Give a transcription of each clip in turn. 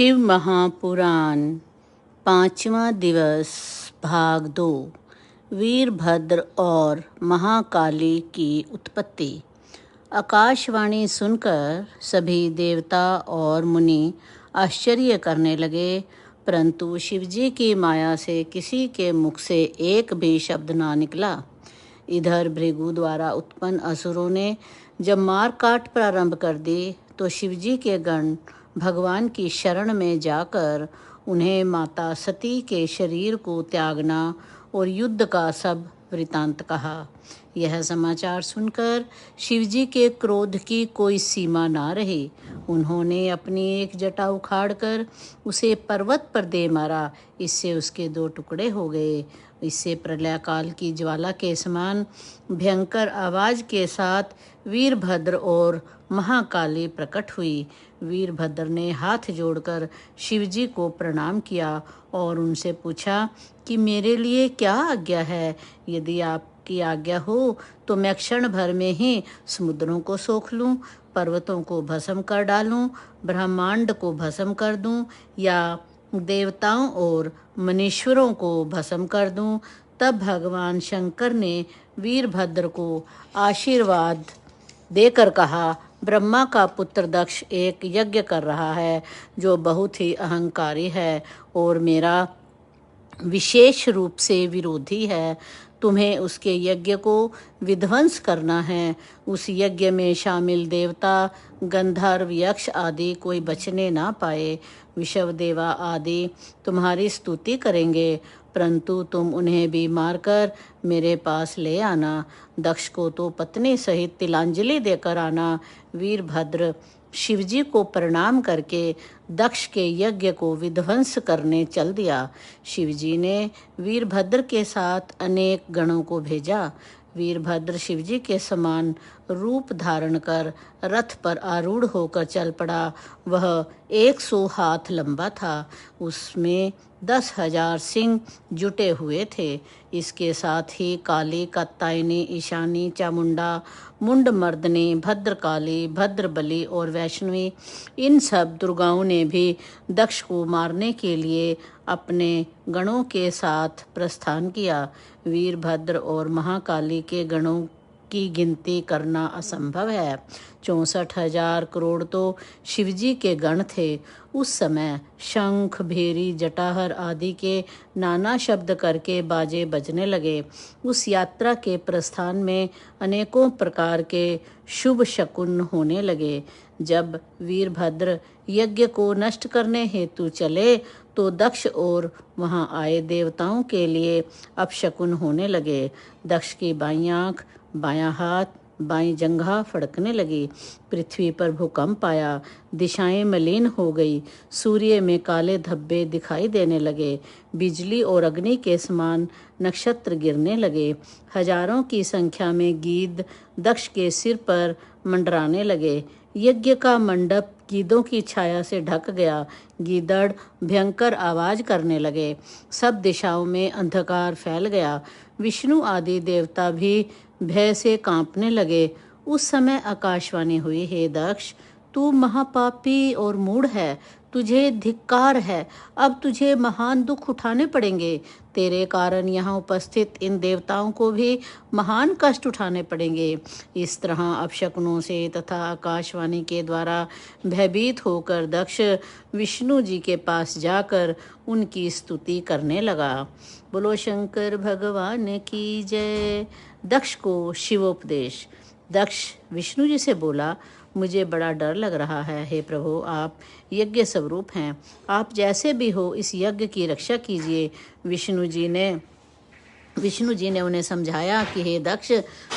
शिव महापुराण पांचवा दिवस भाग 2 वीरभद्र और महाकाली की उत्पत्ति। आकाशवाणी सुनकर सभी देवता और मुनि आश्चर्य करने लगे, परंतु शिवजी की माया से किसी के मुख से एक भी शब्द ना निकला। इधर भृगु द्वारा उत्पन्न असुरों ने जब मार काट प्रारंभ कर दी तो शिवजी के गण भगवान की शरण में जाकर उन्हें माता सती के शरीर को त्यागना और युद्ध का सब वृतांत कहा। यह समाचार सुनकर शिवजी के क्रोध की कोई सीमा ना रही। उन्होंने अपनी एक जटा उखाड़कर उसे पर्वत पर दे मारा, इससे उसके 2 टुकड़े हो गए। इससे प्रलय काल की ज्वाला के समान भयंकर आवाज के साथ वीरभद्र और महाकाली प्रकट हुई। वीरभद्र ने हाथ जोड़कर शिवजी को प्रणाम किया और उनसे पूछा कि मेरे लिए क्या आज्ञा है। यदि आपकी आज्ञा हो तो मैं क्षण भर में ही समुद्रों को सोख लूं, पर्वतों को भस्म कर डालूं, ब्रह्मांड को भस्म कर दूं या देवताओं और मनीश्वरों को भस्म कर दूं। तब भगवान शंकर ने वीरभद्र को आशीर्वाद देकर कहा, ब्रह्मा का पुत्र दक्ष एक यज्ञ कर रहा है जो बहुत ही अहंकारी है और मेरा विशेष रूप से विरोधी है। तुम्हें उसके यज्ञ को विध्वंस करना है। उस यज्ञ में शामिल देवता, गंधर्व, यक्ष आदि कोई बचने ना पाए। विषवदेवा आदि तुम्हारी स्तुति करेंगे, परंतु तुम उन्हें भी मारकर मेरे पास ले आना। दक्ष को तो पत्नी सहित तिलांजलि देकर आना। वीरभद्र शिवजी को प्रणाम करके दक्ष के यज्ञ को विध्वंस करने चल दिया। शिवजी ने वीरभद्र के साथ अनेक गणों को भेजा। वीरभद्र शिवजी के समान रूप धारण कर रथ पर आरूढ़ होकर चल पड़ा। वह 100 हाथ लंबा था। उसमें 10,000 सिंह जुटे हुए थे। इसके साथ ही काली, कात्यायनी, ईशानी, चामुंडा, मुंडमर्दनी, भद्रकाली, भद्रबली और वैष्णवी, इन सब दुर्गाओं ने भी दक्ष को मारने के लिए अपने गणों के साथ प्रस्थान किया। वीरभद्र और महाकाली के गणों की गिनती करना असंभव है। 64,000 करोड़ तो शिवजी के गण थे। उस समय शंख, भेरी, जटाहर आदि के नाना शब्द करके बाजे बजने लगे। उस यात्रा के प्रस्थान में अनेकों प्रकार के शुभ शकुन होने लगे। जब वीरभद्र यज्ञ को नष्ट करने हेतु चले तो दक्ष और वहां आए देवताओं के लिए अपशकुन होने लगे। दक्ष की बाईं आंख, बायां हाथ, बाईं जंघा फड़कने लगी। पृथ्वी पर भूकंप आया, दिशाएं मलिन हो गई। सूर्य में काले धब्बे दिखाई देने लगे। बिजली और अग्नि के समान नक्षत्र गिरने लगे। हजारों की संख्या में गीद दक्ष के सिर पर मंडराने लगे। यज्ञ का मंडप गीदों की छाया से ढक गया। गीदड़ भयंकर आवाज करने लगे। सब दिशाओं में अंधकार फैल गया। विष्णु आदि देवता भी भय से कांपने लगे। उस समय आकाशवाणी हुई, हे दक्ष, तू महापापी और मूढ़ है, तुझे धिक्कार है। अब तुझे महान दुख उठाने पड़ेंगे। तेरे कारण यहाँ उपस्थित इन देवताओं को भी महान कष्ट उठाने पड़ेंगे। इस तरह अपशकुनों से तथा आकाशवाणी के द्वारा भयभीत होकर दक्ष विष्णु जी के पास जाकर उनकी स्तुति करने लगा। बोलो शंकर भगवान की जय। दक्ष को शिवोपदेश। दक्ष विष्णु जी से बोला, मुझे बड़ा डर लग रहा है। हे प्रभु, आप यज्ञ स्वरूप हैं, आप जैसे भी हो इस यज्ञ की रक्षा कीजिए। विष्णु जी ने उन्हें समझाया कि हे दक्ष,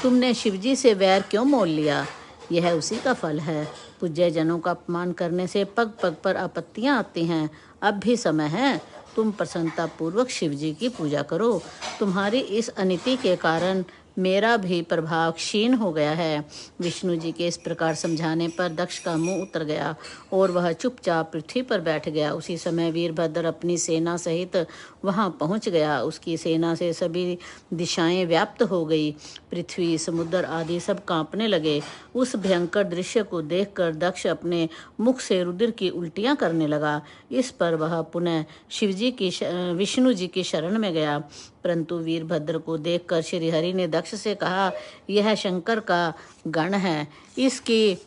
तुमने शिवजी से वैर क्यों मोल लिया? यह उसी का फल है। पूज्य जनों का अपमान करने से पग पग पर आपत्तियां आती हैं। अब भी समय है, तुम प्रसन्नता पूर्वक शिवजी की पूजा करो। तुम्हारी इस अनिति के कारण मेरा भी प्रभाव क्षीण हो गया है। विष्णु जी के इस प्रकार समझाने पर दक्ष का मुंह उतर गया और वह चुपचाप पृथ्वी पर बैठ गया। उसी समय वीरभद्र अपनी सेना सहित वहां पहुंच गया। उसकी सेना से सभी दिशाएं व्याप्त हो गई। पृथ्वी, समुद्र आदि सब कांपने लगे। उस भयंकर दृश्य को देखकर दक्ष अपने मुख से रुधिर की उल्टियां करने लगा। इस पर वह पुनः विष्णु जी की शरण में गया। परंतु वीरभद्र को देखकर श्री हरि ने दक्ष से कहा, यह शंकर का गण है। इसकी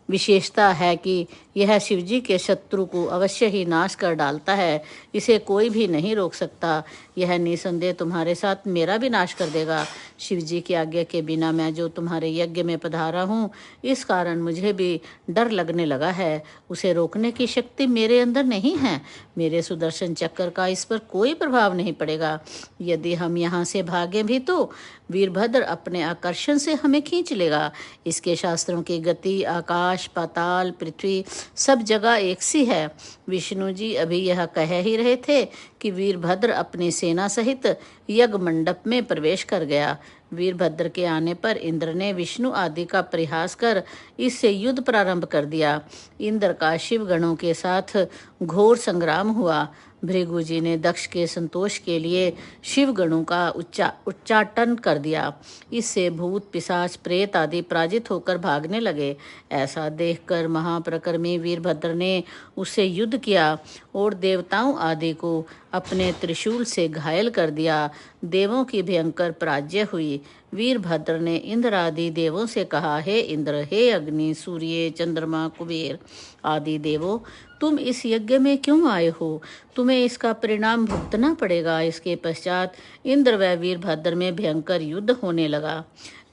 विशेषता है कि यह शिवजी के शत्रु को अवश्य ही नाश कर डालता है। इसे कोई भी नहीं रोक सकता। यह निसंदेह तुम्हारे साथ मेरा भी नाश कर देगा। शिवजी की आज्ञा के बिना मैं जो तुम्हारे यज्ञ में पधारा हूँ, इस कारण मुझे भी डर लगने लगा है। उसे रोकने की शक्ति मेरे अंदर नहीं है। मेरे सुदर्शन चक्र का इस पर कोई प्रभाव नहीं पड़ेगा। यदि हम यहाँ से भागें भी तो वीरभद्र अपने आकर्षण से हमें खींच लेगा। इसके शास्त्रों की गति आकाश, पाताल, पृथ्वी सब जगह एक सी है। विष्णु जी अभी यह कह ही रहे थे कि वीरभद्र अपनी सेना सहित यज्ञ मंडप में प्रवेश कर गया। वीरभद्र के आने पर इंद्र ने विष्णु आदि का परिहास कर इससे युद्ध प्रारंभ कर दिया। इंद्र का शिवगणों के साथ घोर संग्राम हुआ। भृगु जी ने दक्ष के संतोष के लिए शिवगणों का उच्चाटन कर दिया। इससे भूत, पिशाच, प्रेत आदि पराजित होकर भागने लगे। ऐसा देखकर महाप्रकर्मी वीरभद्र ने उससे युद्ध किया और देवताओं आदि को अपने त्रिशूल से घायल कर दिया। देवों की भयंकर पराजय हुई। वीरभद्र ने इंद्र आदि देवों से कहा, हे इंद्र, हे अग्नि, सूर्य, चंद्रमा, कुबेर आदि देवों, तुम इस यज्ञ में क्यों आए हो? तुम्हें इसका परिणाम भुगतना पड़ेगा। इसके पश्चात इंद्र व वीरभद्र में भयंकर युद्ध होने लगा।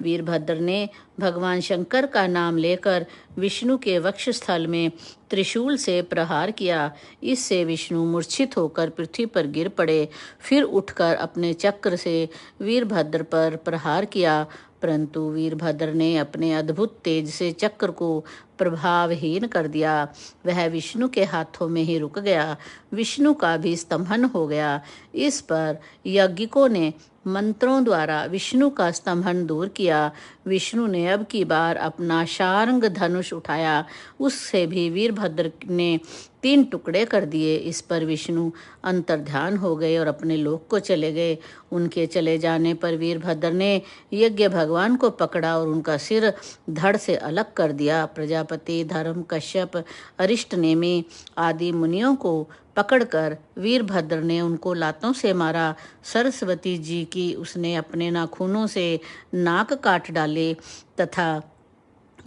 वीरभद्र ने भगवान शंकर का नाम लेकर विष्णु के वक्षस्थल में त्रिशूल से प्रहार किया। इससे विष्णु मूर्छित होकर पृथ्वी पर गिर पड़े। फिर उठकर अपने चक्र से वीरभद्र पर प्रहार किया, परंतु वीरभद्र ने अपने अद्भुत तेज से चक्र को प्रभावहीन कर दिया। वह विष्णु के हाथों में ही रुक गया। विष्णु का भी स्तंभन हो गया। इस पर यज्ञिकों ने मंत्रों द्वारा विष्णु का स्तंभन दूर किया। विष्णु ने अब की बार अपना शार्ंग धनुष उठाया। उससे भी वीरभद्र ने 3 टुकड़े कर दिए। इस पर विष्णु अंतर्ध्यान हो गए और अपने लोक को चले गए। उनके चले जाने पर वीरभद्र ने यज्ञ भगवान को पकड़ा और उनका सिर धड़ से अलग कर दिया। प्रजापति, धर्म, कश्यप, अरिष्टनेमि आदि मुनियों को पकड़कर वीरभद्र ने उनको लातों से मारा। सरस्वती जी की उसने अपने नाखूनों से नाक काट डाले तथा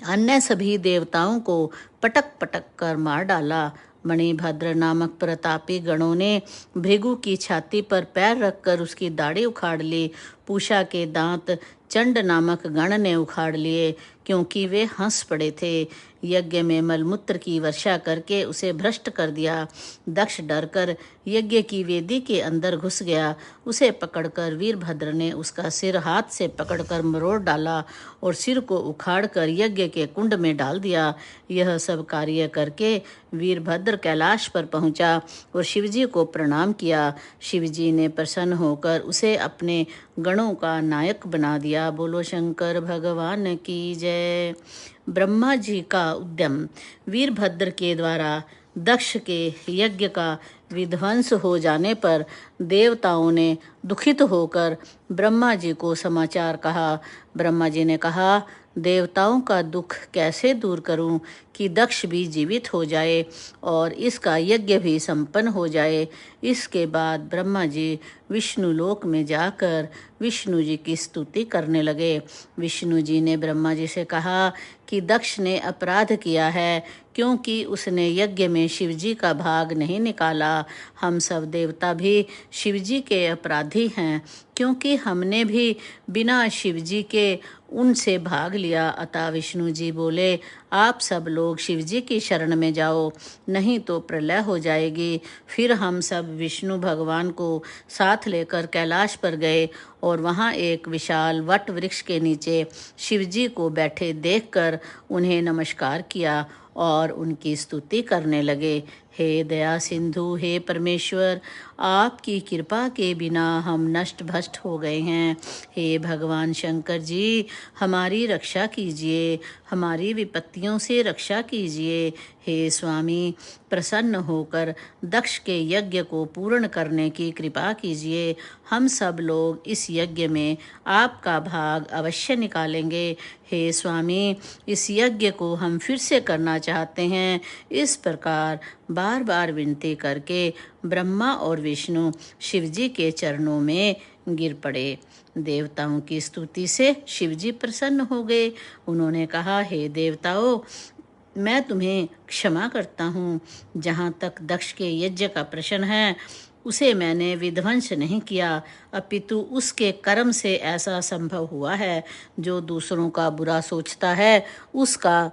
अन्य सभी देवताओं को पटक पटक कर मार डाला। मणिभद्र नामक प्रतापी गणों ने भृगु की छाती पर पैर रखकर उसकी दाढ़ी उखाड़ ली। पूषा के दांत चंड नामक गण ने उखाड़ लिए, क्योंकि वे हंस पड़े थे। यज्ञ में मलमूत्र की वर्षा करके उसे भ्रष्ट कर दिया। दक्ष डरकर यज्ञ की वेदी के अंदर घुस गया। उसे पकड़कर वीरभद्र ने उसका सिर हाथ से पकड़कर मरोड़ डाला और सिर को उखाड़कर यज्ञ के कुंड में डाल दिया। यह सब कार्य करके वीरभद्र कैलाश पर पहुंचा और शिवजी को प्रणाम किया। शिवजी ने प्रसन्न होकर उसे अपने गणों का नायक बना दिया। बोलो शंकर भगवान की जय। ब्रह्मा जी का उद्यम। वीरभद्र के द्वारा दक्ष के यज्ञ का विध्वंस हो जाने पर देवताओं ने दुखित होकर ब्रह्मा जी को समाचार कहा। ब्रह्मा जी ने कहा, देवताओं का दुख कैसे दूर करूं कि दक्ष भी जीवित हो जाए और इसका यज्ञ भी संपन्न हो जाए। इसके बाद ब्रह्मा जी विष्णु लोक में जाकर विष्णु जी की स्तुति करने लगे। विष्णु जी ने ब्रह्मा जी से कहा कि दक्ष ने अपराध किया है, क्योंकि उसने यज्ञ में शिवजी का भाग नहीं निकाला। हम सब देवता भी शिवजी के अपराधी हैं, क्योंकि हमने भी बिना शिवजी के उनसे भाग लिया। अतः विष्णु जी बोले, आप सब लोग शिवजी की शरण में जाओ, नहीं तो प्रलय हो जाएगी। फिर हम सब विष्णु भगवान को साथ लेकर कैलाश पर गए और वहाँ एक विशाल वट वृक्ष के नीचे शिवजी को बैठे देखकर उन्हें नमस्कार किया और उनकी स्तुति करने लगे। हे दया सिंधु, हे परमेश्वर, आपकी कृपा के बिना हम नष्ट भ्रष्ट हो गए हैं। हे भगवान शंकर जी, हमारी रक्षा कीजिए, हमारी विपत्तियों से रक्षा कीजिए। हे स्वामी, प्रसन्न होकर दक्ष के यज्ञ को पूर्ण करने की कृपा कीजिए। हम सब लोग इस यज्ञ में आपका भाग अवश्य निकालेंगे। हे स्वामी, इस यज्ञ को हम फिर से करना चाहते हैं। इस प्रकार बार बार विनती करके ब्रह्मा और विष्णु शिवजी के चरणों में गिर पड़े। देवताओं की स्तुति से शिवजी प्रसन्न हो गए। उन्होंने कहा, हे देवताओं, मैं तुम्हें क्षमा करता हूँ। जहाँ तक दक्ष के यज्ञ का प्रश्न है, उसे मैंने विध्वंस नहीं किया, अपितु उसके कर्म से ऐसा संभव हुआ है। जो दूसरों का बुरा सोचता है, उसका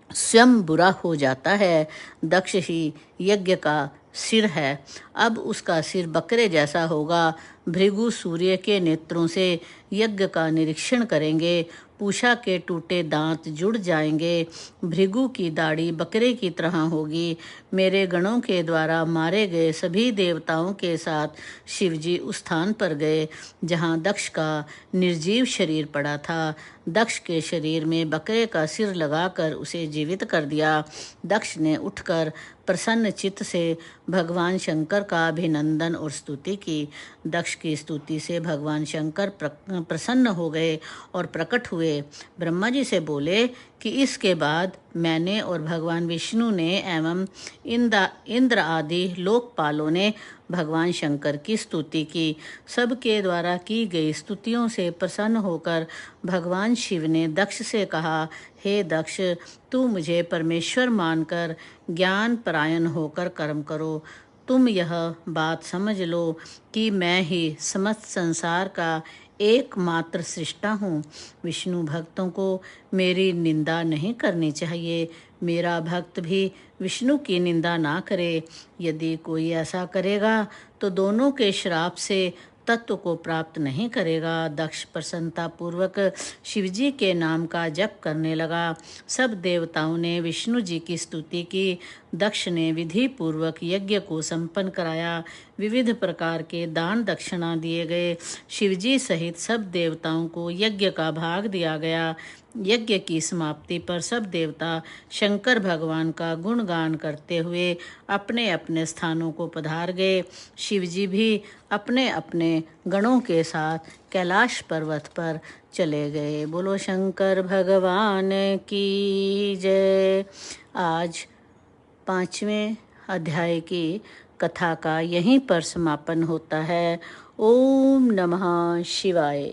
स्वयं बुरा हो जाता है। दक्ष ही यज्ञ का सिर है। अब उसका सिर बकरे जैसा होगा। भृगु सूर्य के नेत्रों से यज्ञ का निरीक्षण करेंगे। पूषा के टूटे दांत जुड़ जाएंगे। भृगु की दाढ़ी बकरे की तरह होगी। मेरे गणों के द्वारा मारे गए सभी देवताओं के साथ शिवजी उस स्थान पर गए जहाँ दक्ष का निर्जीव शरीर पड़ा था। दक्ष के शरीर में बकरे का सिर लगाकर उसे जीवित कर दिया। दक्ष ने उठकर प्रसन्न चित्त से भगवान शंकर का अभिनंदन और स्तुति की। दक्ष की स्तुति से भगवान शंकर प्रसन्न हो गए और प्रकट हुए। ब्रह्मा जी से बोले कि इसके बाद मैंने और भगवान विष्णु ने एवं इंद्र आदि लोकपालों ने भगवान शंकर की स्तुति की। सबके द्वारा की गई स्तुतियों से प्रसन्न होकर भगवान शिव ने दक्ष से कहा, हे दक्ष, तू मुझे परमेश्वर मानकर ज्ञान परायण होकर कर्म करो। तुम यह बात समझ लो कि मैं ही समस्त संसार का एकमात्र सृष्टा हूँ। विष्णु भक्तों को मेरी निंदा नहीं करनी चाहिए। मेरा भक्त भी विष्णु की निंदा ना करे। यदि कोई ऐसा करेगा तो दोनों के श्राप से तत्व को प्राप्त नहीं करेगा। दक्ष प्रसन्नता पूर्वक शिवजी के नाम का जप करने लगा। सब देवताओं ने विष्णु जी की स्तुति की। दक्ष ने विधि पूर्वक यज्ञ को संपन्न कराया। विविध प्रकार के दान दक्षिणा दिए गए। शिवजी सहित सब देवताओं को यज्ञ का भाग दिया गया। यज्ञ की समाप्ति पर सब देवता शंकर भगवान का गुणगान करते हुए अपने अपने स्थानों को पधार गए। शिवजी भी अपने अपने गणों के साथ कैलाश पर्वत पर चले गए। बोलो शंकर भगवान की जय। आज 5वें अध्याय की कथा का यहीं पर समापन होता है। ओम नमः शिवाय।